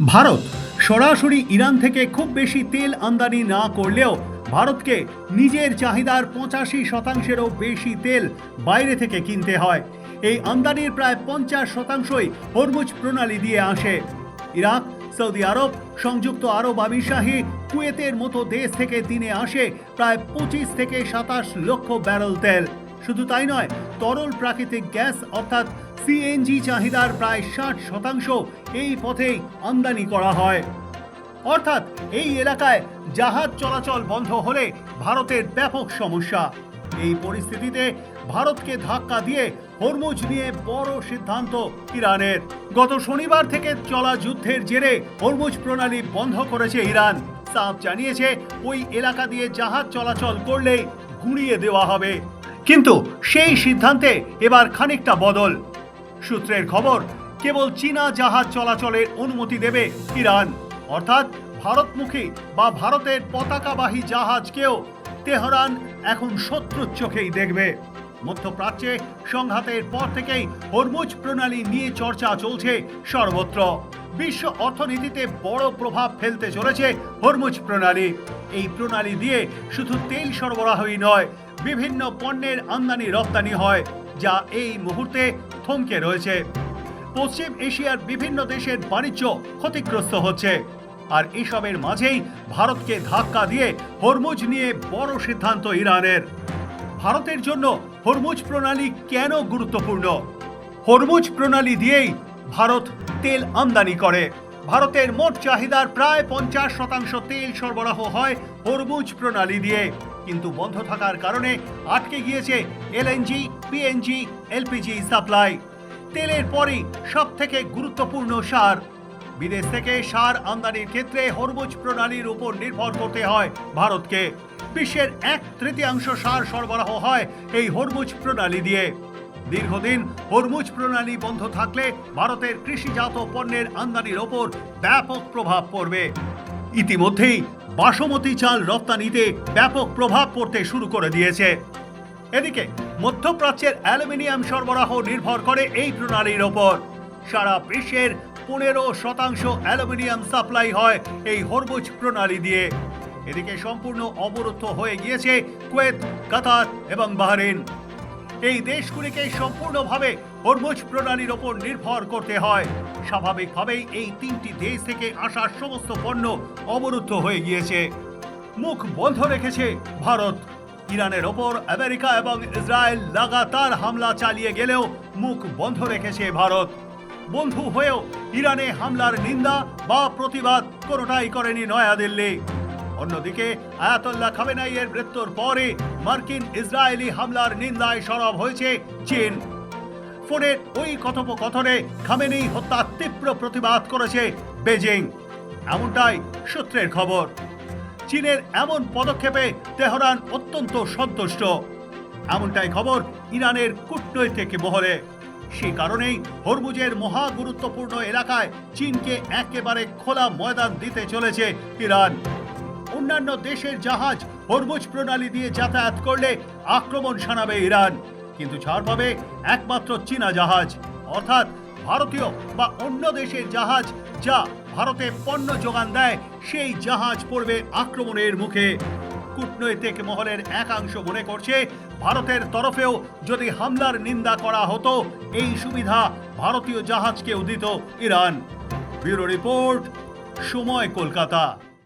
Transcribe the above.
ভারত সরাসরি ইরান থেকে খুব বেশি তেল আমদানি না করলেও ভারতকে নিজের চাহিদার 85%-এরও বেশি তেল বাইরে থেকে কিনতে হয়। এই আমদানির প্রায় 50%ই হরমুজ প্রণালী দিয়ে আসে। ইরাক, সৌদি আরব, সংযুক্ত আরব আমিরশাহী, কুয়েতের মতো দেশ থেকে দিনে আসে প্রায় 25 থেকে 27 লক্ষ ব্যারেল তেল। শুধু তাই নয়, তরল প্রাকৃতিক গ্যাস অর্থাৎ সিএনজি চাহিদার প্রায় 60% এই পথেই আমদানি করা হয়। অর্থাৎ এই এলাকায় জাহাজ চলাচল বন্ধ হলে ভারতের ব্যাপক সমস্যা। এই পরিস্থিতিতে ভারতকে ধাক্কা দিয়ে হরমুজ নিয়ে বড় সিদ্ধান্ত ইরানের। গত শনিবার থেকে চলা যুদ্ধের জেরে হরমুজ প্রণালী বন্ধ করেছে ইরান। সাফ জানিয়েছে ওই এলাকা দিয়ে জাহাজ চলাচল করলেই গুঁড়িয়ে দেওয়া হবে। কিন্তু সেই সিদ্ধান্তে এবার খানিকটা বদল। সূত্রের খবর, কেবল চীনা জাহাজ চলাচলের অনুমতি দেবে ইরান। অর্থাৎ ভারতমুখী বা ভারতের পতাকাবাহী জাহাজকেও তেহরান এখন শত্রুর চোখেই দেখবে। মধ্যপ্রাচ্যে সংঘাতের পর থেকেই হরমুজ প্রণালী নিয়ে চর্চা চলছে সর্বত্র। বিশ্ব অর্থনীতিতে বড় প্রভাব ফেলতে চলেছে হরমুজ প্রণালী। এই প্রণালী দিয়ে শুধু তেল সরবরাহই নয়, বিভিন্ন পণ্যের আমদানি রপ্তানি হয়, যা এই মুহূর্তে থমকে রয়েছে। পশ্চিম এশিয়ার বিভিন্ন দেশের বাণিজ্য ক্ষতিগ্রস্ত হচ্ছে। আর এসবের মাঝেই ভারতকে ধাক্কা দিয়ে হরমুজ নিয়ে বড় সিদ্ধান্ত ইরানের। ভারতের জন্য হরমুজ প্রণালী কেন গুরুত্বপূর্ণ? হরমুজ প্রণালী দিয়েই ভারত তেল আমদানি করে। ভারতের মোট চাহিদার প্রায় 50% তেল সরবরাহ হয় হরমুজ প্রণালী দিয়ে। কিন্তু বন্ধ থাকার কারণে আটকে গিয়েছে এলএনজি, পিএনজি, এলপিজি সাপ্লাই। তেলের পরই সব থেকে গুরুত্বপূর্ণ সার। বিদেশ থেকে সার আমদানির ক্ষেত্রে হরমুজ প্রণালীর উপর নির্ভর করতে হয় ভারতকে। বিশ্বের 1/3 সার সরবরাহ হয় এই হরমুজ প্রণালী দিয়ে। দীর্ঘদিন হরমুজ প্রণালী বন্ধ থাকলে ভারতের কৃষিজাত পণ্যের আমদানির ওপর ব্যাপক প্রভাব পড়বে। ইতিমধ্যেই বাসমতি চাল রপ্তানিতে ব্যাপক প্রভাব পড়তে শুরু করে দিয়েছে। এদিকে মধ্যপ্রাচ্যের অ্যালুমিনিয়াম সরবরাহ নির্ভর করে এই প্রণালীর ওপর। সারা বিশ্বের 15% অ্যালুমিনিয়াম সাপ্লাই হয় এই হরমুজ প্রণালী দিয়ে। এদিকে সম্পূর্ণ অবরুদ্ধ হয়ে গিয়েছে কুয়েত, কাতার এবং বাহরিন। এই দেশগুলিকে সম্পূর্ণভাবে হরমুজ প্রণালীর ওপর নির্ভর করতে হয়। স্বাভাবিকভাবেই এই 3টি দেশ থেকে আসা সমস্ত পণ্য অবরুদ্ধ হয়ে গিয়েছে। মুখ বন্ধ রেখেছে ভারত। ইরানের ওপর আমেরিকা এবং ইসরায়েল লাগাতার হামলা চালিয়ে গেলেও মুখ বন্ধ রেখেছে ভারত। বন্ধু হয়েও ইরানে হামলার নিন্দা বা প্রতিবাদ কোনোটাই করেনি নয়াদিল্লি। অন্যদিকে আয়াতোল্লাহ খামেনেয়ির মৃত্যুর পরে মার্কিন ইসরায়েলি হামলার নিন্দায় সরব হয়েছে চীন। ফোনের ওই কথোপকথনে খামেনেয়ি হত্যার তীব্র প্রতিবাদ করেছে বেজিং। এমনটাই সূত্রের খবর। চীনের এমন পদক্ষেপে তেহরান অত্যন্ত সন্তুষ্ট, এমনটাই খবর ইরানের কূটনৈতিক মহলে। সে কারণেই হরমুজের মহা গুরুত্বপূর্ণ এলাকায় চীনকে একেবারে খোলা ময়দান দিতে চলেছে ইরান। অন্যান্য দেশের জাহাজ হরমুজ প্রণালী দিয়ে যাতায়াত করলে আক্রমণ শানাবে ইরান, কিন্তু ছাড় পাবে একমাত্র চীনা জাহাজ। অর্থাৎ ভারতীয় বা অন্য দেশের জাহাজ যা ভারতে পণ্য যোগান দেয়, সেই জাহাজ পড়বে আক্রমণের মুখে। কূটনৈতিক মহলের একাংশ মনে করছে, ভারতের তরফেও যদি হামলার নিন্দা করা হতো, এই সুবিধা ভারতীয় জাহাজকেও দিত ইরান। ব্যুরো রিপোর্ট, সময়, কলকাতা।